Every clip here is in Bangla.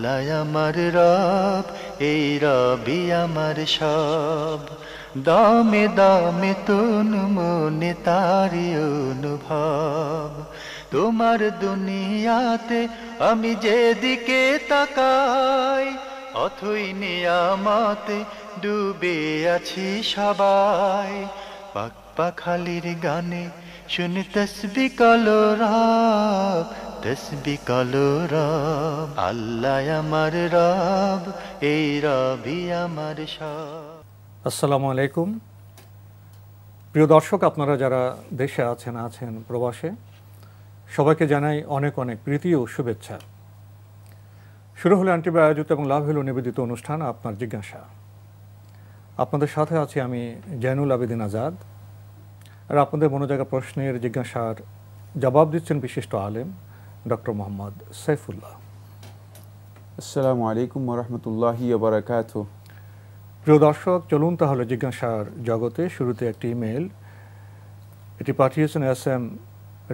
আল্লাহ আমার রব, এই রবি আমার সব। দামে দামে তন মনে তারি অনুভব। তোমার দুনিয়াতে আমি যেদিকে তাকাই, অথই নিয়ামতে ডুবে আছি সবাই। পাক পাখালির গানে শুনি তসবি কালো রব, তসবি কালো রব। আল্লাহ আমার রব, এই রবি আমার সব। আসসালামু আলাইকুম প্রিয় দর্শক, আপনারা যারা দেশে আছেন প্রবাসে, সবাইকে জানাই অনেক অনেক প্রীতি ও শুভেচ্ছা। শুরু হলো অ্যান্টিবা আয়োজিত এবং লাভ হলো নিবেদিত অনুষ্ঠান আপনার জিজ্ঞাসা। আপনাদের সাথে আছি আমি জয়নুল আবেদিন আজাদ, আর আপনাদের মনোজাগা প্রশ্নের জিজ্ঞাসার জবাব দিচ্ছেন বিশিষ্ট আলেম ডক্টর মোহাম্মদ সাইফুল্লাহ। আসসালামু আলাইকুম ওয়া রাহমাতুল্লাহি ওয়া বারাকাতুহু। প্রিয় দর্শক, চলুন তাহলে জিজ্ঞাসার জগতে। শুরুতে একটি ইমেল, এটি পাঠিয়েছেন এস.এম.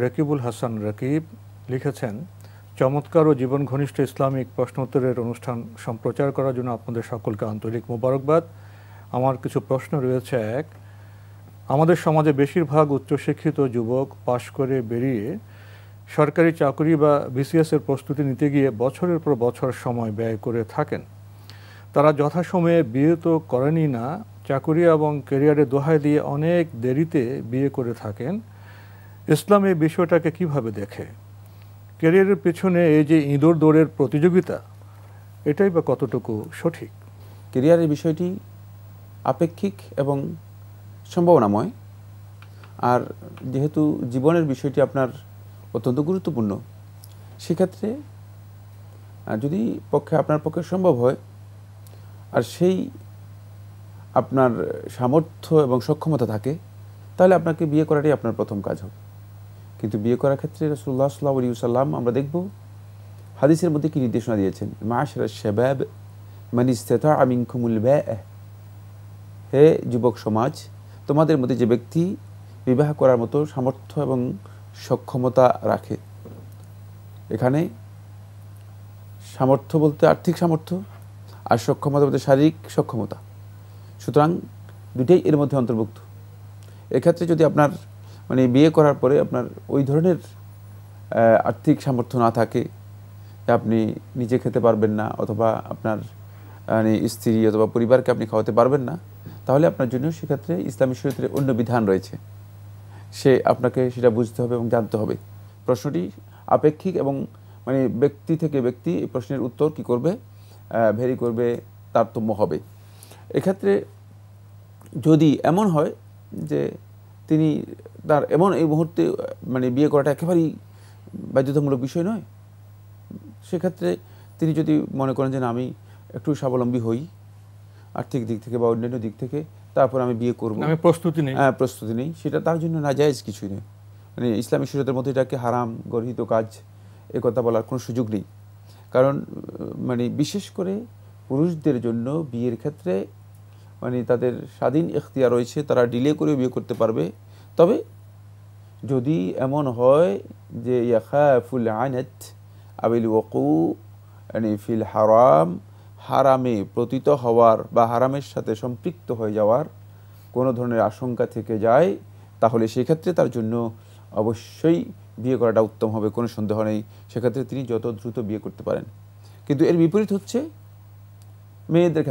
রকিবুল হাসান রকিব। লিখেছেন, চমৎকার ও জীবন ঘনিষ্ঠ ইসলামিক প্রশ্নোত্তরের অনুষ্ঠান সম্প্রচার করার জন্য আপনাদের সকলকে আন্তরিক মোবারকবাদ। আমার কিছু প্রশ্ন রয়েছে। এক, আমাদের সমাজে বেশিরভাগ উচ্চশিক্ষিত যুবক পাশ করে বেরিয়ে সরকারি চাকরি বা বিসিএসের প্রস্তুতি নিতে গিয়ে বছরের পর বছর সময় ব্যয় করে থাকেন। তারা যথাসময়ে বিয়ে তো করেনি না, চাকরি এবং ক্যারিয়ারে দোহাই দিয়ে অনেক দেরিতে বিয়ে করে থাকেন। ইসলাম এই বিষয়টাকে কিভাবে দেখে? ক্যারিয়ারের পেছনে এই যে ইঁদুর দৌড়ের প্রতিযোগিতা, এটাই বা কতটুকু সঠিক? ক্যারিয়ারের বিষয়টি আপেক্ষিক এবং সম্ভাবনাময়, আর যেহেতু জীবনের বিষয়টি আপনার অত্যন্ত গুরুত্বপূর্ণ, সেক্ষেত্রে যদি আপনার পক্ষে সম্ভব হয় আর সেই আপনার সামর্থ্য এবং সক্ষমতা থাকে, তাহলে আপনাকে বিয়ে করাটাই আপনার প্রথম কাজ হবে। কিন্তু বিয়ে করার ক্ষেত্রে রাসূলুল্লাহ সাল্লাল্লাহু আলাইহি ওয়াসাল্লাম আমরা দেখব হাদিসের মধ্যে কি নির্দেশনা দিয়েছেন। মা'আশারাশ শাবাব মান ইসতাতা'a মিনকুমুল বা'a, হে যুবক সমাজ, তোমাদের মধ্যে যে ব্যক্তি বিবাহ করার মতো সামর্থ্য এবং সক্ষমতা রাখে। এখানে সামর্থ্য বলতে আর্থিক সামর্থ্য, আর সক্ষমতা বলতে শারীরিক সক্ষমতা। সুতরাং দুটেই এর মধ্যে অন্তর্ভুক্ত। এক্ষেত্রে যদি আপনার বিয়ে করার পরে আপনার ওই ধরনের আর্থিক সামর্থ্য না থাকে, আপনি নিজে খেতে পারবেন না, অথবা আপনার স্ত্রী অথবা পরিবারকে আপনি খাওয়াতে পারবেন না, তাহলে আপনার জন্য সেক্ষেত্রে ইসলামী শরীয়তের অন্য বিধান রয়েছে, আপনাকে সেটা বুঝতে হবে এবং জানতে হবে। প্রশ্নটি আপেক্ষিক এবং ব্যক্তি থেকে ব্যক্তি এই প্রশ্নের উত্তর কি করবে, ভেরি করবে, তারতম্য হবে। এক্ষেত্রে যদি এমন হয় যে তিনি তার এমন এই মুহূর্তে বিয়ে করাটা একেবারেই বাধ্যতামূলক বিষয় নয়, সেক্ষেত্রে তিনি যদি মনে করেন যে আমি একটু স্বাবলম্বী হই আর্থিক দিক থেকে বা অন্যান্য দিক থেকে, তারপর আমি বিয়ে করব, আমি প্রস্তুতি নেই, সেটা তার জন্য নাজায়েজ কিছুই নেই। ইসলামী শরীয়তের মধ্যে এটাকে হারাম গর্হিত কাজ এ কথা বলার কোনো সুযোগ নেই। কারণ বিশেষ করে পুরুষদের জন্য বিয়ের ক্ষেত্রে তাদের স্বাধীন ইখতিয়ার রয়েছে, তারা ডিলে করে বিয়ে করতে পারবে। তবে যদি এমন হয় যে ইয়াখাফুল আনাত আবিল ওয়াকু ফিল হারাম, হারামে পতিত হওয়ার বা হারামের সাথে সম্পৃক্ত হয়ে যাওয়ার কোনো ধরনের আশঙ্কা থেকে যায়, তাহলে সেক্ষেত্রে তার জন্য অবশ্যই বিয়ে করাটা উত্তম হবে, কোনো সন্দেহ নেই। সেক্ষেত্রে তিনি যত দ্রুত বিয়ে করতে পারেন। কিন্তু এর বিপরীত হচ্ছে মেয়েদের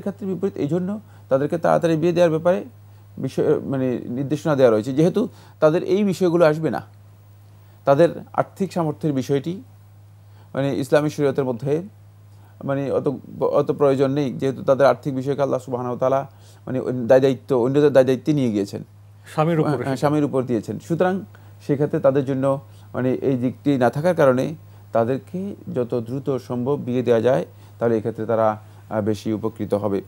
ক্ষেত্রে বিপরীত। এই জন্য তাদেরকে তাড়াতাড়ি বিয়ে দেওয়ার ব্যাপারে বিষয় নির্দেশনা দেওয়া রয়েছে, যেহেতু তাদের এই বিষয়গুলো আসবে না। তাদের আর্থিক সামর্থ্যের বিষয়টি ইসলামী শরীয়তের মধ্যে অত প্রয়োজন নেই, যেহেতু তাদের আর্থিক বিষয়কে আল্লাহ সুবহানাহু ওয়া তাআলা দায়িত্ব অন্যদের দায়িত্বে নিয়ে গিয়েছেন, স্বামীর উপর দিয়েছেন। সুতরাং সেক্ষেত্রে তাদের জন্য এই দিকটি না থাকার কারণে তাদেরকে যত দ্রুত সম্ভব বিয়ে দেওয়া যায়, তাহলে এক্ষেত্রে তারা বেশি উপকৃত হবে।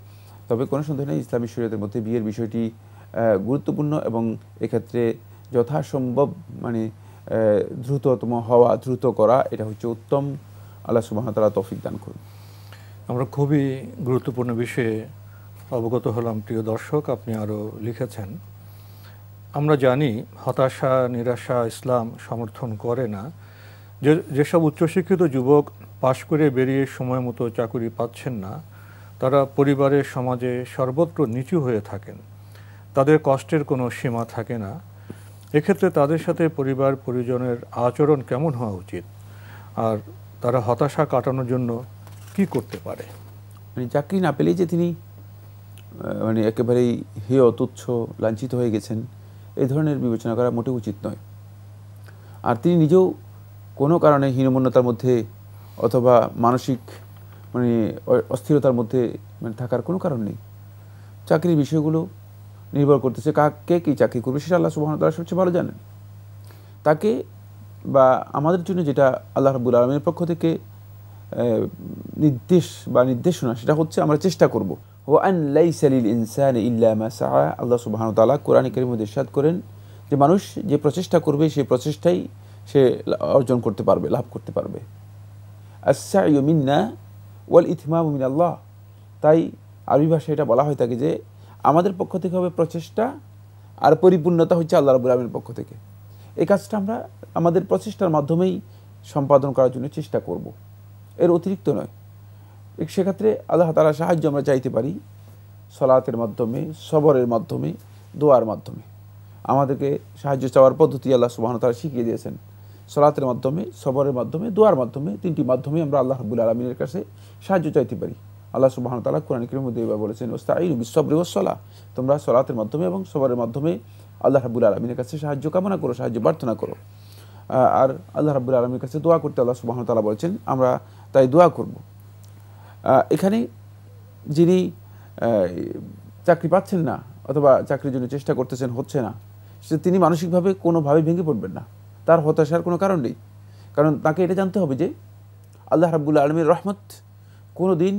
তবে কোনো সন্দেহ নেই, ইসলামী শরীয়তের মধ্যে বিয়ের বিষয়টি গুরুত্বপূর্ণ এবং এক্ষেত্রে যথাসম্ভব দ্রুততম হওয়া, দ্রুত করা, এটা হচ্ছে উত্তম। আল্লাহ সুবহানাহু ওয়া তাআলা তৌফিক দান করুন। আমরা খুবই গুরুত্বপূর্ণ বিষয়ে অবগত হলাম। প্রিয় দর্শক, আপনি আরও লিখেছেন, আমরা জানি হতাশা নিরাশা ইসলাম সমর্থন করে না। যেসব উচ্চশিক্ষিত যুবক পাশ করে বেরিয়ে সময় মতো চাকুরি পাচ্ছেন না, তারা পরিবারের সমাজে সর্বত্র নিচু হয়ে থাকেন। তাদের কষ্টের কোনো সীমা থাকে না। এক্ষেত্রে তাদের সাথে পরিবার পরিজনের আচরণ কেমন হওয়া উচিত, আর তারা হতাশা কাটানোর জন্য কি করতে পারে? মানে চাকরি না পেলেই যে তিনি মানে একেবারেই হেয়, তুচ্ছ, লাঞ্ছিত হয়ে গেছেন, এই ধরনের বিবেচনা করা মোটেও উচিত নয়। আর তিনি নিজেও কোনো কারণে হীনমন্যতার মধ্যে অথবা মানসিক মানে অস্থিরতার মধ্যে মানে থাকার কোনো কারণ নেই। চাকরির বিষয়গুলো নির্ভর করতেছে কাকে কী চাকরি করবে সেটা আল্লাহ সুবহানাহু ওয়া তাআলা সবচেয়ে ভালো জানেন। তাকে বা আমাদের জন্য যেটা আল্লাহ রাব্বুল আলামিনের পক্ষ থেকে নির্দেশ বা নির্দেশনা, সেটা হচ্ছে আমরা চেষ্টা করব। ওয়া আন লাইসা লিল ইনসানি ইল্লা মা সাআ, আল্লাহ সুবহানাহু ওয়া তাআলা কোরআনে কারীমে ইরশাদ করেন যে মানুষ যে প্রচেষ্টা করবে সেই প্রচেষ্টাই সে অর্জন করতে পারবে, লাভ করতে পারবে। আস-সা'য়ু মিন্না ওয়াল ইতমামু মিনাল্লাহ। তাই আরবি ভাষায় এটা বলা হয় থাকে যে আমাদের পক্ষ থেকে হবে প্রচেষ্টা, আর পরিপূর্ণতা হচ্ছে আল্লাহ রাব্বুল আলামিনের পক্ষ থেকে। এই কাজটা আমরা আমাদের প্রচেষ্টার মাধ্যমেই সম্পাদন করার জন্য চেষ্টা করব, এর অতিরিক্ত নয়। সেক্ষেত্রে আল্লাহ তাআলার সাহায্য আমরা চাইতে পারি সলাতের মাধ্যমে, সবরের মাধ্যমে, দোয়ার মাধ্যমে। আমাদেরকে সাহায্য চাওয়ার পদ্ধতি আল্লাহ সুবহানাহু ওয়া তাআলা শিখিয়ে দিয়েছেন। সলাতের মাধ্যমে, সবরের মাধ্যমে, দোয়ার মাধ্যমে, তিনটি মাধ্যমে আমরা আল্লাহ রাব্বুল আলামিনের কাছে সাহায্য চাইতে পারি। আল্লাহ সুবহানাহু ওয়া তাআলা কোরআন কারীমের মধ্যে এভাবে বলেছেন, ওয়াস্তাঈনু বিস-সাবরি ওয়াস-সালাহ, তোমরা সলাতের মাধ্যমে এবং সবরের মাধ্যমে আল্লাহ রাব্বুল আলামিনের কাছে সাহায্য কামনা করো, সাহায্য প্রার্থনা করো। আর আল্লাহ রাব্বুল আলামিনের কাছে দোয়া করতে আল্লাহ সুবহানাহু ওয়া তাআলা বলেছেন, আমরা তাই দোয়া করব। এখানে যিনি চাকরি পাচ্ছেন না অথবা চাকরির জন্য চেষ্টা করতেছেন, হচ্ছে না, সে তিনি মানসিকভাবে কোনোভাবে ভেঙে পড়বেন না, তার হতাশার কোনো কারণ নেই। কারণ তাকে এটা জানতে হবে যে আল্লাহ রাব্বুল আলামিনের রহমত কোনো দিন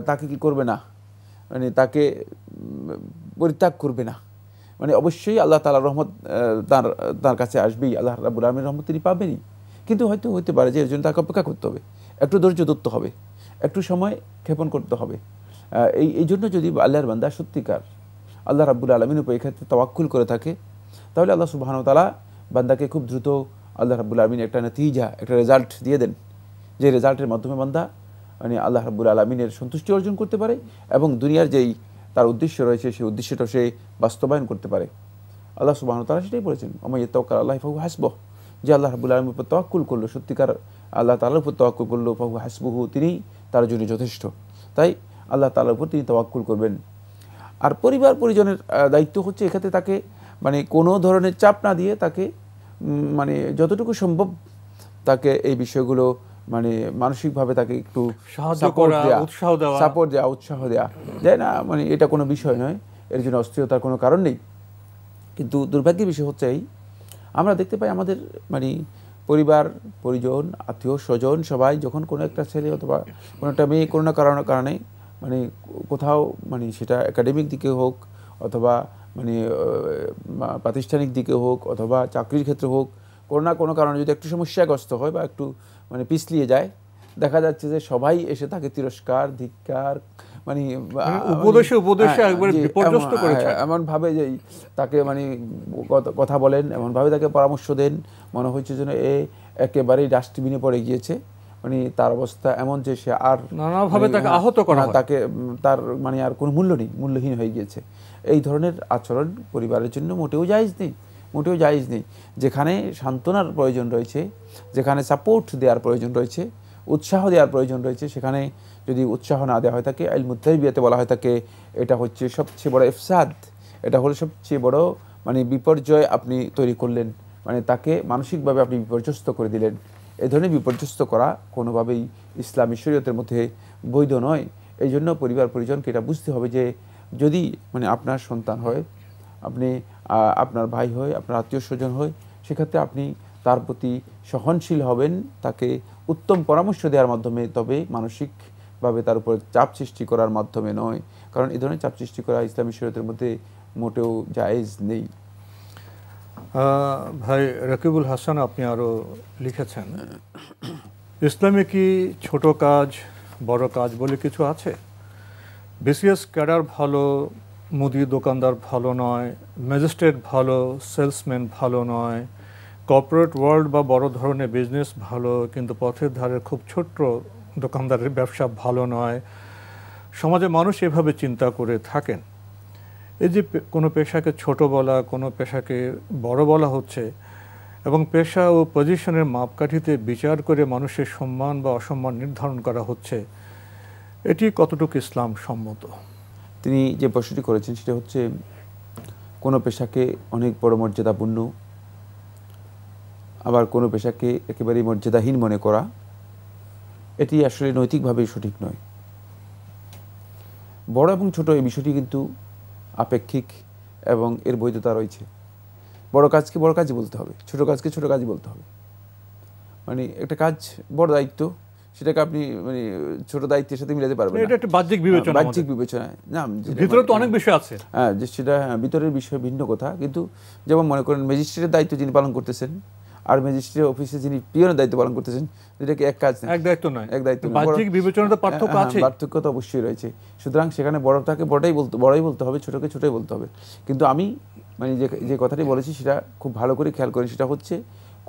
তাকে কি করবে না, মানে তাকে পরিত্যাগ করবে না। মানে অবশ্যই আল্লাহ তাআলার রহমত তার কাছে আসবেই, আল্লাহ রাব্বুল আলামিনের রহমত তিনি পাবেনই। কিন্তু হয়তো হতে পারে যে এর জন্য তাকে অপেক্ষা করতে হবে, একটু ধৈর্য ধরতে হবে, একটু সময় ক্ষেপণ করতে হবে। এই জন্য যদি আল্লাহর বান্দা সত্যিকার আল্লাহ রাব্বুল আলামিনের উপর এক্ষেত্রে তাওয়াক্কুল করে থাকে, তাহলে আল্লাহ সুবহানাহু ওয়া তাআলা বান্দাকে খুব দ্রুত আল্লাহ রাব্বুল আলামিন একটা নতিজা, একটা রেজাল্ট দিয়ে দেন, যে রেজাল্টের মাধ্যমে বান্দা মানে আল্লাহ রাব্বুল আলামিনের সন্তুষ্টি অর্জন করতে পারে এবং দুনিয়ার যেই তার উদ্দেশ্য রয়েছে সেই উদ্দেশ্যটা সে বাস্তবায়ন করতে পারে। আল্লাহ সুবহানাহু ওয়া তাআলা সেটাই বলেছেন, ওয়া ইয়াতাওয়াক্কাল আলাল্লাহি ফাহুয়া হাসবুহ, যে আল্লাহ রাব্বুল আলামিনের উপর তাওয়াক্কুল করলো, সত্যিকার আল্লাহ তাআলার উপর তাওয়াক্কুল করলো, ফাহুয়া হাসবুহু, তিনি তার জন্য যথেষ্ট। তাই আল্লাহ তাআলার উপর তিনি তাওয়াক্কুল করবেন। আর পরিবার পরিজনের দায়িত্ব হচ্ছে এক্ষেত্রে তাকে মানে কোনো ধরনের চাপ না দিয়ে তাকে মানে যতটুকু সম্ভব তাকে এই বিষয়গুলো মানে মানসিকভাবে তাকে একটু সাপোর্ট দেওয়া, উৎসাহ দেওয়া যায় না, মানে এটা কোনো বিষয় নয়, এর জন্য অস্থিরতার কোনো কারণ নেই। কিন্তু দুর্ভাগ্যের বিষয় হচ্ছে এই, আমরা দেখতে পাই আমাদের মানে পরিবার পরিজন, আত্মীয় স্বজন সবাই যখন কোনো একটা ছেলে অথবা কোনো একটা মেয়ে কোনো না কারণে মানে কোথাও মানে সেটা একাডেমিক দিকে হোক অথবা মানে প্রাতিষ্ঠানিক দিকে হোক অথবা চাকরির ক্ষেত্রে হোক, কোনো না কোনো কারণে যদি একটু সমস্যাগ্রস্ত হয় বা একটু মানে পিছলিয়ে যায়, দেখা যাচ্ছে যে সবাই এসে তাকে তিরস্কার, ধিক্কার মানে এমন ভাবে যে তাকে মানে কথা বলেন, এমন ভাবে তাকে পরামর্শ দেন, মনে হচ্ছে যেন একেবারেই ডাস্টবিনে পড়ে গিয়েছে। মানে তার অবস্থা এমন যে সে আর নানাভাবে তাকে আহত করা, তাকে তার মানে আর কোনো মূল্য নেই, মূল্যহীন হয়ে গিয়েছে। এই ধরনের আচরণ পরিবারের জন্য মোটেও জায়েজ নেই, মোটেও জায়েজ নেই। যেখানে সান্ত্বনার প্রয়োজন রয়েছে, যেখানে সাপোর্ট দেওয়ার প্রয়োজন রয়েছে, উৎসাহ দেওয়ার প্রয়োজন রয়েছে, সেখানে যদি উৎসাহ না দেওয়া হয় থাকে, ইলমুত তারবিয়াতে বলা হয় থাকে এটা হচ্ছে সবচেয়ে বড় ইফসাদ, এটা হলো সবচেয়ে বড় মানে বিপর্যয় আপনি তৈরি করলেন, মানে তাকে মানসিকভাবে আপনি বিপর্যস্ত করে দিলেন। এ ধরনের বিপর্যস্ত করা কোনোভাবেই ইসলামী শরীয়তের মধ্যে বৈধ নয়। এই জন্য পরিবার পরিজনকে এটা বুঝতে হবে যে যদি মানে আপনার সন্তান হয়, আপনি আপনার ভাই হয়, আপনার আত্মীয় স্বজন হয়, সেক্ষেত্রে আপনি তার প্রতি সহনশীল হবেন, তাকে উত্তম পরামর্শ দেওয়ার মাধ্যমে, তবে মানসিকভাবে তার উপর চাপ সৃষ্টি করার মাধ্যমে নয়। কারণ এই ধরনের চাপ সৃষ্টি করা ইসলামী শরীয়তের মধ্যে মোটেও জায়েজ নেই। ভাই রকিবুল হাসান, আপনি আরও লিখেছেন, ইসলামে কি ছোট কাজ বড় কাজ বলে কিছু আছে? বিসিএস ক্যাডার ভালো, মুদি দোকানদার ভালো নয়, ম্যাজিস্ট্রেট ভালো, সেলসম্যান ভালো নয়, কর্পোরেট ওয়ার্ল্ড বা বড় ধরনের বিজনেস ভালো, কিন্তু পথের ধারে খুব ছোট্ট দোকানদারের ব্যবসা ভালো নয়। সমাজে মানুষ এভাবে চিন্তা করে থাকেন। এই যে কোনো পেশাকে ছোট বলা, কোনো পেশাকে বড় বলা হচ্ছে, এবং পেশা ও পজিশনের মাপকাঠিতে বিচার করে মানুষের সম্মান বা অসম্মান নির্ধারণ করা হচ্ছে, এটি কতটুকু ইসলাম সম্মত? তিনি যে প্রশ্নটি করেছেন সেটা হচ্ছে কোনো পেশাকে অনেক বড় মর্যাদাপূর্ণ, আবার কোনো পেশাকে একেবারেই মর্যাদাহীন মনে করা, এটি আসলে নৈতিকভাবে সঠিক নয়। বড় এবং ছোট এই বিষয়টি কিন্তু আপেক্ষিক এবং এর বৈধতা রয়েছে। বড় কাজকে বড় কাজই বলতে হবে, ছোট কাজকে ছোট কাজই বলতে হবে। মানে একটা কাজ বড় দায়িত্ব, সেটাকে আপনি মানে ছোট দায়িত্বের সাথে মিলাতে পারবেন না। এটা একটা বাহ্যিক বিবেচনা, বাহ্যিক বিবেচনা না, ভিতরে তো অনেক বিষয় আছে। হ্যাঁ, যে সেটা ভিতরের বিষয় ভিন্ন কথা। কিন্তু যেমন মনে করেন ম্যাজিস্ট্রেটের দায়িত্ব যিনি পালন করতেছেন আর ম্যাজিস্ট্রেট অফিসে যিনি পিয়নের দায়িত্ব পালন করতেছেন, এটা কি এক কাজ না? এক দায়িত্ব নয়, এক দায়িত্ব। বাহ্যিক বিবেচনাতে পার্থক্য আছে, পার্থক্য তো অবশ্যই রয়েছে। সুতরাং সেখানে বড়টাকে বড়ই বলতে হবে, ছোটকে ছোটই বলতে হবে। কিন্তু আমি মানে যে কথাটি বলেছি সেটা খুব ভালো করে খেয়াল করি, সেটা হচ্ছে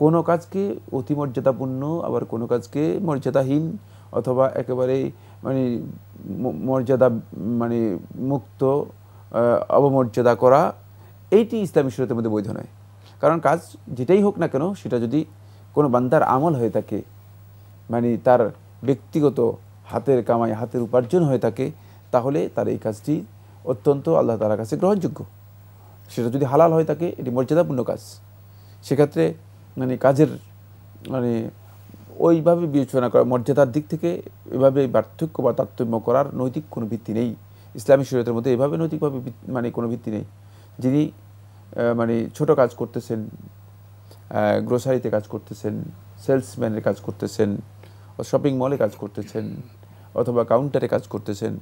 কোনো কাজকে অতি মর্যাদাপূর্ণ, আবার কোনো কাজকে মর্যাদাহীন অথবা একেবারে মানে মর্যাদা মানে মুক্ত অবমর্যাদা করা, এইটি ইসলামী শরীয়তের মধ্যে বৈধ নয়। কারণ কাজ যেটাই হোক না কেন, সেটা যদি কোনো বান্দার আমল হয়ে থাকে, মানে তার ব্যক্তিগত হাতের কামাই, হাতের উপার্জন হয়ে থাকে, তাহলে তার এই কাজটি অত্যন্ত আল্লাহ তাআলার কাছে গ্রহণযোগ্য। সেটা যদি হালাল হয়ে থাকে, এটি মর্যাদাপূর্ণ কাজ। সেক্ষেত্রে মানে কাজের মানে ওইভাবে বিবেচনা করা, মর্যাদার দিক থেকে এভাবে পার্থক্য বা তারতম্য করার নৈতিক কোনো ভিত্তি নেই। ইসলামী শরীয়তের মধ্যে এভাবে নৈতিকভাবে মানে কোনো ভিত্তি নেই। যিনি মানে ছোট কাজ করতেছেন, গ্রোসারিতে কাজ করতেছেন, সেলসম্যানের কাজ করতেছেন, শপিং মলে কাজ করতেছেন, অথবা কাউন্টারে কাজ করতেছেন,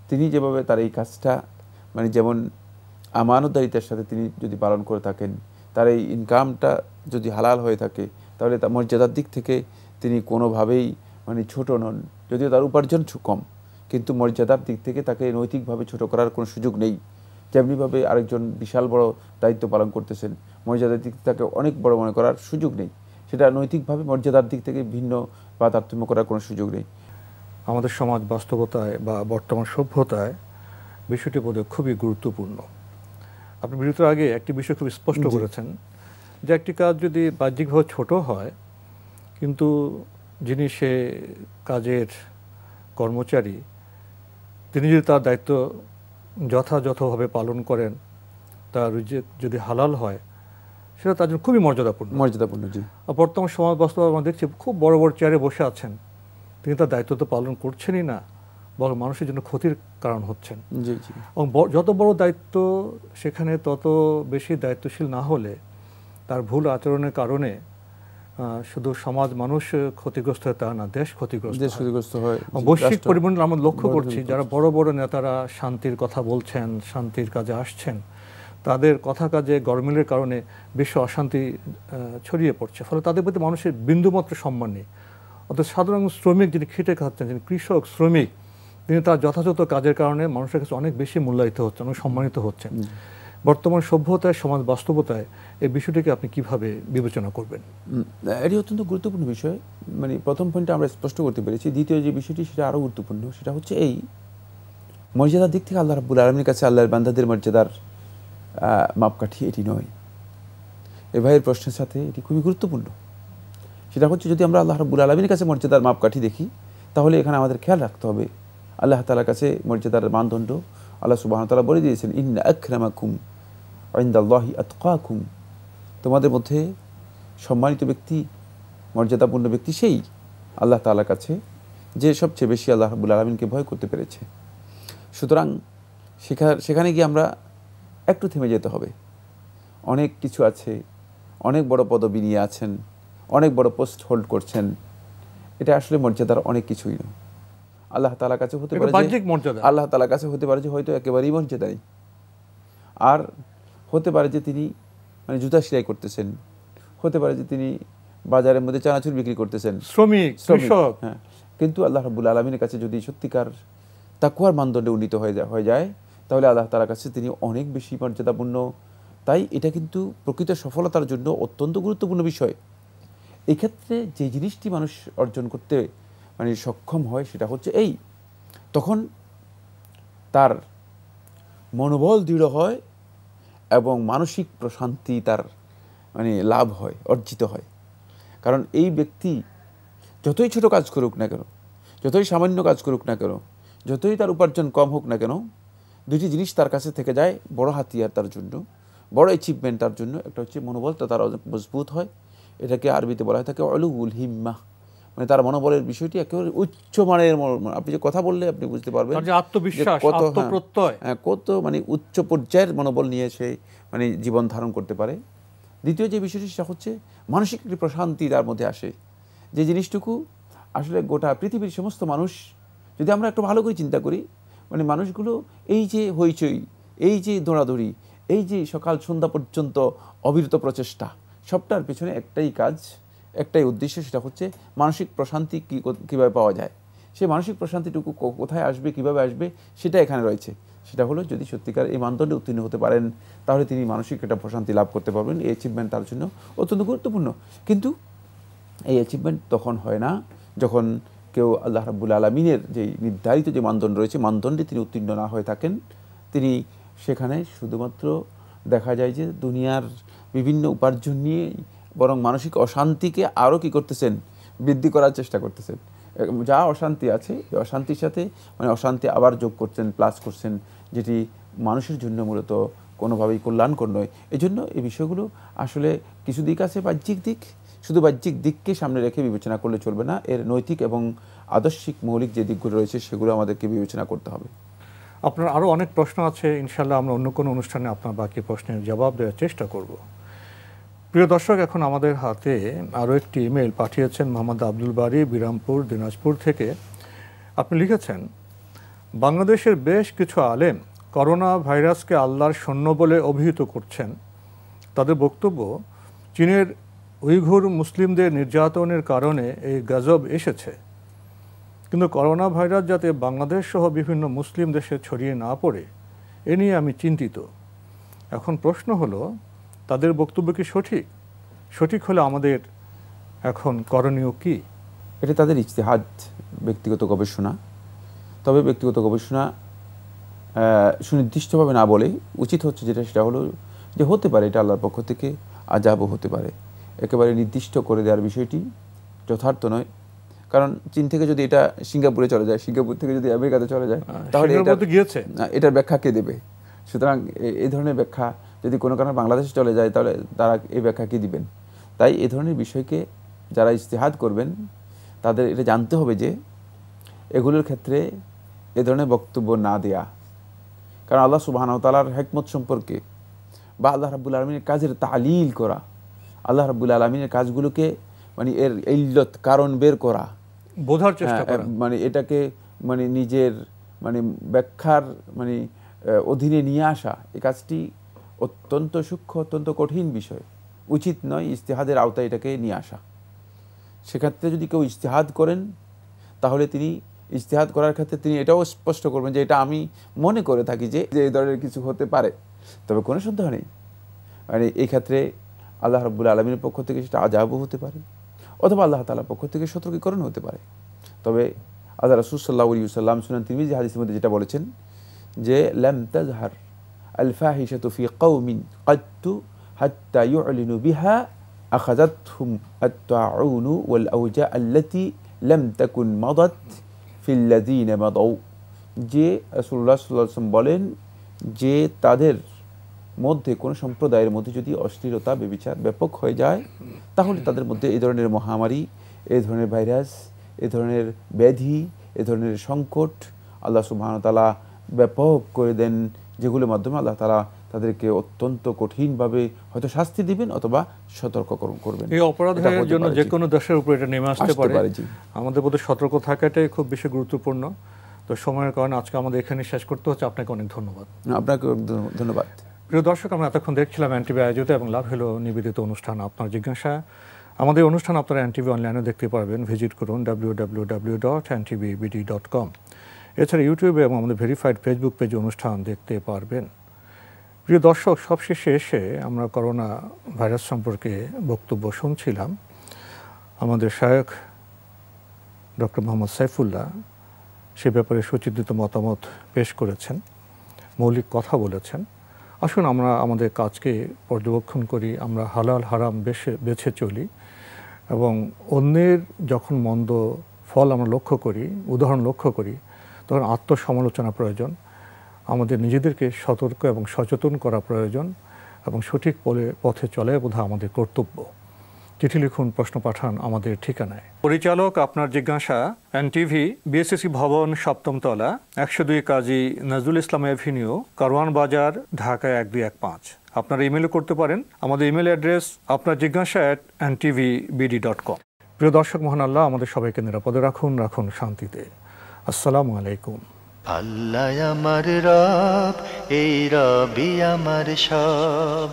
তিনি যেভাবে তার এই কাজটা মানে যেমন আমানতদারিতার সাথে তিনি যদি পালন করে থাকেন, তার এই ইনকামটা যদি হালাল হয়ে থাকে, তাহলে তার মর্যাদার দিক থেকে তিনি কোনোভাবেই মানে ছোট নন। যদিও তার উপার্জন কম, কিন্তু মর্যাদার দিক থেকে তাকে নৈতিকভাবে ছোট করার কোনো সুযোগ নেই। যেমনিভাবে আরেকজন বিশাল বড় দায়িত্ব পালন করতেছেন, মর্যাদার দিক থেকে তাকে অনেক বড় মনে করার সুযোগ নেই। সেটা নৈতিকভাবে মর্যাদার দিক থেকে ভিন্ন বা তারতম্য করার কোনো সুযোগ নেই। আমাদের সমাজ বাস্তবতায় বা বর্তমান সভ্যতায় বিষয়টি বোধহয় খুবই গুরুত্বপূর্ণ। আপনি বিরতির আগে একটি বিষয় খুব স্পষ্ট করেছেন, যে একটি কাজ যদি বাহ্যিকভাবে ছোট হয়, কিন্তু যিনি সে কাজের কর্মচারী, তিনি যদি তার দায়িত্ব যথাযথভাবে পালন করেন, তার যদি হালাল হয়, সেটা তার জন্য খুবই মর্যাদাপূর্ণ। জি। আর বর্তমান সমাজ বাস্তব আমরা দেখছি, খুব বড় বড় চেয়ারে বসে আছেন, তিনি তার দায়িত্ব তো পালন করছেনই না, বরং মানুষের জন্য ক্ষতির কারণ হচ্ছেন। জি জি। এবং যত বড় দায়িত্ব, সেখানে তত বেশি দায়িত্বশীল না হলে তার ভুল আচরণের কারণে শুধু সমাজ মানুষ ক্ষতিগ্রস্ত হয় তা না, দেশ ক্ষতিগ্রস্ত হয়। বৈশ্বিক পরিমণ্ডলে আমরা লক্ষ্য করছি, যারা বড় বড় নেতারা শান্তির কথা বলছেন, শান্তির কাজে আসছেন, তাদের কথা কাজে গরমিলের কারণে বিশ্ব অশান্তি ছড়িয়ে পড়ছে। ফলে তাদের প্রতি মানুষের বিন্দুমাত্র সম্মান নেই। অর্থাৎ সাধারণ শ্রমিক যিনি খেটে খাচ্ছেন, যিনি কৃষক শ্রমিক, তিনি তার যথাযথ কাজের কারণে মানুষের কাছে অনেক বেশি মূল্যায়িত হচ্ছেন, অনেক সম্মানিত হচ্ছেন। বর্তমান সভ্যতায়, সমাজ বাস্তবতায় এই বিষয়টিকে আপনি কিভাবে বিবেচনা করবেন? এটি অত্যন্ত গুরুত্বপূর্ণ বিষয়। মানে প্রথম পয়েন্টটা আমরা স্পষ্ট করতে পেরেছি। দ্বিতীয় যে বিষয়টি, সেটা আরও গুরুত্বপূর্ণ। সেটা হচ্ছে এই মর্যাদার দিক থেকে আল্লাহ রাব্বুল আলামিনের কাছে আল্লাহর বান্দাদের মর্যাদার মাপকাঠি এটি নয়। এ ভাইয়ের প্রশ্নের সাথে এটি খুবই গুরুত্বপূর্ণ। সেটা হচ্ছে, যদি আমরা আল্লাহ রাব্বুল আলামিনের কাছে মর্যাদার মাপকাঠি দেখি, তাহলে এখানে আমাদের খেয়াল রাখতে হবে আল্লাহ তাআলার কাছে মর্যাদার মানদণ্ড আল্লাহ সুবহানাহু ওয়া তাআলা বলে দিয়েছেন, ইন্না আকরামাকুম ইনদাল্লাহি আতকাকুম, তোমাদের মধ্যে সম্মানিত ব্যক্তি, মর্যাদাপূর্ণ ব্যক্তি সেই আল্লাহ তাআলার কাছে যে সবচেয়ে বেশি আল্লাহ রাব্বুল আলামিনকে ভয় করতে পেরেছে। সুতরাং সেখানে গিয়ে আমরা একটু থেমে যেতে হবে। অনেক কিছু আছে, অনেক বড় পদবি নিয়ে আছেন, অনেক বড় পোস্ট হোল্ড করছেন, এটা আসলে মর্যাদার অনেক কিছুই নয়। আল্লাহ তাআলার কাছে হতে পারে আল্লাহ তাআলার কাছে হতে পারে যে হয়তো একেবারেই মর্যাদা নেই, আর হতে পারে যে তিনি মানে জুতা সেলাই করতেছেন, হতে পারে যে তিনি বাজারের মধ্যে চানাচুর বিক্রি করতেছেন, শ্রমিক। হ্যাঁ, কিন্তু আল্লাহ রাব্বুল আলামিনের কাছে যদি সত্যিকার তাকওয়ার মানদণ্ডে উন্নীত হয়ে যায়, তাহলে আল্লাহ তাআলার কাছে তিনি অনেক বেশি মর্যাদাপূর্ণ, তাই এটা কিন্তু প্রকৃত সফলতার জন্য অত্যন্ত গুরুত্বপূর্ণ বিষয়। এক্ষেত্রে যে জিনিসটি মানুষ অর্জন করতে মানে সক্ষম হয় সেটা হচ্ছে এই, তখন তার মনোবল দৃঢ় হয় এবং মানসিক প্রশান্তি তার মানে লাভ হয়, অর্জিত হয়। কারণ এই ব্যক্তি যতই ছোট কাজ করুক না কেন, যতই সামান্য কাজ করুক না কেন, যতই তার উপার্জন কম হোক না কেন, দুটি জিনিস তার কাছে থেকে যায় বড় হাতিয়ার তার জন্য, বড় অ্যাচিভমেন্ট তার জন্য। একটা হচ্ছে মনোবলটা তার মজবুত হয়, এটাকে আরবিতে বলা হয় থাকে উলুল হিম্মাহ, মানে তার মনোবলের বিষয়টি একেবারে উচ্চ মানের। আপনি যে কথা বললে আপনি বুঝতে পারবেন আত্মবিশ্বাস, আত্মপ্রত্যয়, কত মানে উচ্চ পর্যায়ের মনোবল নিয়ে সে মানে জীবন ধারণ করতে পারে। দ্বিতীয় যে বিষয়টি সেটা হচ্ছে মানসিক একটি প্রশান্তি তার মধ্যে আসে, যে জিনিসটুকু আসলে গোটা পৃথিবীর সমস্ত মানুষ, যদি আমরা একটু ভালো করে চিন্তা করি, মানে মানুষগুলো এই যে হইচই, এই যে দৌড়াদৌড়ি, এই যে সকাল সন্ধ্যা পর্যন্ত অবিরত প্রচেষ্টা, সবটার পেছনে একটাই কাজ, একটাই উদ্দেশ্য, সেটা হচ্ছে মানসিক প্রশান্তি কীভাবে পাওয়া যায়। সেই মানসিক প্রশান্তিটুকু কোথায় আসবে, কিভাবে আসবে, সেটা এখানে রয়েছে। সেটা হলো যদি সত্যিকার এই মানদণ্ডে উত্তীর্ণ হতে পারেন, তাহলে তিনি মানসিক একটা প্রশান্তি লাভ করতে পারবেন। এই অ্যাচিভমেন্ট তার জন্য অত্যন্ত গুরুত্বপূর্ণ। কিন্তু এই অ্যাচিভমেন্ট তখন হয় না যখন কেউ আল্লাহ রাব্বুল আলামিনের যে নির্ধারিত যে মানদণ্ড রয়েছে, মানদণ্ডে তিনি উত্তীর্ণ না হয়ে থাকেন। তিনি সেখানে শুধুমাত্র দেখা যায় যে দুনিয়ার বিভিন্ন উপার্জন নিয়ে বরং মানসিক অশান্তিকে আরও কী করতেছেন, বৃদ্ধি করার চেষ্টা করতেছেন। যা অশান্তি আছে, অশান্তির সাথে মানে অশান্তি আবার যোগ করছেন, প্লাস করছেন, যেটি মানুষের জন্য মূলত কোনোভাবেই কল্যাণকর নয়। এই জন্য এই বিষয়গুলো আসলে কিছু দিক আছে বাহ্যিক দিক, শুধু বাহ্যিক দিককে সামনে রেখে বিবেচনা করলে চলবে না। এর নৈতিক এবং আদর্শিক মৌলিক যে দিকগুলো রয়েছে সেগুলো আমাদেরকে বিবেচনা করতে হবে। আপনার আরও অনেক প্রশ্ন আছে, ইনশাল্লাহ আমরা অন্য কোনো অনুষ্ঠানে আপনার বাকি প্রশ্নের জবাব দেওয়ার চেষ্টা করব। প্রিয় দর্শক, এখন আমাদের হাতে আরও একটি ইমেল পাঠিয়েছেন মোহাম্মদ আব্দুল বারী, বিরামপুর, দিনাজপুর থেকে। আপনি লিখেছেন, বাংলাদেশের বেশ কিছু আলেম করোনা ভাইরাসকে আল্লাহর সৈন্য বলে অভিহিত করছেন। তাদের বক্তব্য, চীনের উইঘুর মুসলিমদের নির্যাতনের কারণে এই গজব এসেছে, কিন্তু করোনা ভাইরাস যাতে বাংলাদেশ সহ বিভিন্ন মুসলিম দেশে ছড়িয়ে না পড়ে, এ নিয়ে আমি চিন্তিত। এখন প্রশ্ন হলো, তাদের বক্তব্য কি সঠিক? সঠিক হলে আমাদের এখন করণীয় কি? এটা তাদের ইজতিহাদ, ব্যক্তিগত গবেষণা। তবে ব্যক্তিগত গবেষণা সুনির্দিষ্টভাবে না বলে উচিত হচ্ছে যেটা, সেটা হলো যে হতে পারে এটা আল্লাহর পক্ষ থেকে আযাবও হতে পারে। একেবারে নির্দিষ্ট করে দেওয়ার বিষয়টি যথার্থ নয়। কারণ চীন থেকে যদি এটা সিঙ্গাপুরে চলে যায়, সিঙ্গাপুর থেকে যদি আমেরিকাতে চলে যায়, তাহলে এটার ব্যাখ্যা কে দেবে? সুতরাং এই ধরনের ব্যাখ্যা যদি কোনো কারণে বাংলাদেশে চলে যায়, তাহলে তারা এই ব্যাখ্যা কি দিবেন? তাই এই ধরনের বিষয়কে যারা ইজতিহাদ করবেন তাদের এটা জানতে হবে যে এগুলোর ক্ষেত্রে এ ধরনের বক্তব্য না দেয়া। কারণ আল্লাহ সুবহানাহু ওয়া তাআলার হিকমত সম্পর্কে বা আল্লাহ রাব্বুল আলামিনের কাজের তালিল করা, আল্লাহ রাব্বুল আলামিনের কাজগুলোকে মানে এর ইল্লত, কারণ বের করা, বোঝার চেষ্টা করা, মানে এটাকে মানে নিজের মানে ব্যাখ্যার মানে অধীনে নিয়ে আসা, এই কাজটি অত্যন্ত সূক্ষ্ম, অত্যন্ত কঠিন বিষয়। উচিত নয় ইজতিহাদের আওতায় এটাকে নিয়ে আসা। সেক্ষেত্রে যদি কেউ ইজতিহাদ করেন, তাহলে তিনি ইজতিহাদ করার ক্ষেত্রে তিনি এটাও স্পষ্ট করবেন যে এটা আমি মনে করে থাকি যে এই ধরনের কিছু হতে পারে। তবে কোনো সন্দেহ নেই মানে এই ক্ষেত্রে আল্লাহ রাব্বুল আলামিনের পক্ষ থেকে সেটা আযাবও হতে পারে, অথবা আল্লাহ তাআলার পক্ষ থেকে সতর্কীকরণ হতে পারে। তবে আল্লাহ রাসূল সাল্লাল্লাহু আলাইহি ওয়াসাল্লাম সুনান তিরমিজি হাদিসের মধ্যে যেটা বলেছেন যে লাম তাজহার আল ফাহিশাতু ফি কওমিন কাত্তু হাত্তা ইউলিনু বিহা আখাযাতহুম আত-তাউনু ওয়াল আওজা আল্লাতী লাম তাকুন মাদাত ফিল লাযীনা মাদাউ। যে রাসূলুল্লাহ সাল্লাল্লাহু আলাইহি ওয়াসাল্লাম বলেন যে তাদের মধ্যে কোনো সম্প্রদায়ের মধ্যে যদি অশ্লীলতা, ব্যভিচার ব্যাপক হয়ে যায়, তাহলে তাদের মধ্যে এই ধরনের মহামারী, এই ধরনের ভাইরাস, এই ধরনের ব্যাধি, এই ধরনের সংকট আল্লাহ সুবহানাহু ওয়া তাআলা ব্যাপক করে দেন, যেগুলোর মাধ্যমে আল্লাহ তাআলা তাদেরকে অত্যন্ত কঠিনভাবে হয়তো শাস্তি দিবেন অথবা সতর্ক করবেন। এই অপরাধের জন্য যে কোনো দেশের উপর এটা নেমে আসতে পারে। আমাদের প্রতি সতর্ক থাকাটাই খুব বেশি গুরুত্বপূর্ণ। তো সময়ের কারণে আজকে আমাদের এখানে শেষ করতে হচ্ছে। আপনাকে অনেক ধন্যবাদ। আপনাকে ধন্যবাদ। প্রিয় দর্শক, আমরা এতক্ষণ দেখছিলাম এনটিভি আয়োজিত এবং লাভ হলো নিবেদিত অনুষ্ঠান আপনার জিজ্ঞাসা। আমাদের অনুষ্ঠান আপনারা এনটিভি অনলাইনে দেখতে পারবেন। ভিজিট করুন www.ntvbd.com। এছাড়া ইউটিউবে এবং আমাদের ভেরিফাইড ফেসবুক পেজে অনুষ্ঠান দেখতে পারবেন। প্রিয় দর্শক, সবশেষে এসে আমরা করোনা ভাইরাস সম্পর্কে বক্তব্য শুনছিলাম। আমাদের শায়খ ডক্টর মোহাম্মদ সাইফুল্লাহ সে ব্যাপারে সুচিন্তিত মতামত পেশ করেছেন, মৌলিক কথা বলেছেন। আসুন আমরা আমাদের কাজকে পর্যবেক্ষণ করি, আমরা হালাল হারাম বেছে চলি এবং অন্যের যখন মন্দ ফল আমরা লক্ষ্য করি, উদাহরণ লক্ষ্য করি, তখন আত্মসমালোচনা প্রয়োজন। আমাদের নিজেদেরকে সতর্ক এবং সচেতন করা প্রয়োজন এবং সঠিক পথে চলে বোধহয় আমাদের কর্তব্য। চিঠি লিখুন, প্রশ্ন পাঠান আমাদের ঠিকানায়। পরিচালক আপনার জিজ্ঞাসা, এনটিভি, বিএসসি ভবন, 7ম তলা, 102 কাজী নজরুল ইসলাম এভিনিউ, কারওয়ান বাজার, ঢাকা 1215। আপনারা ইমেল করতে পারেন। আমাদের ইমেল অ্যাড্রেস আপনার জিজ্ঞাসা @ntvbd.com। প্রিয় দর্শক, মহান আল্লাহ আমাদের সবাইকে নিরাপদে রাখুন, রাখুন শান্তিতে। আসসালামু আলাইকুম। আল্লাহ আমার রব, এই রবি আমার সব,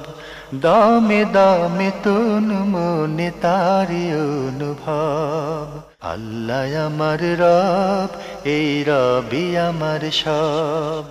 দামে দামে তুন মনে তারি অনুভব। আল্লাহ আমার রব, এই রবি আমার সব।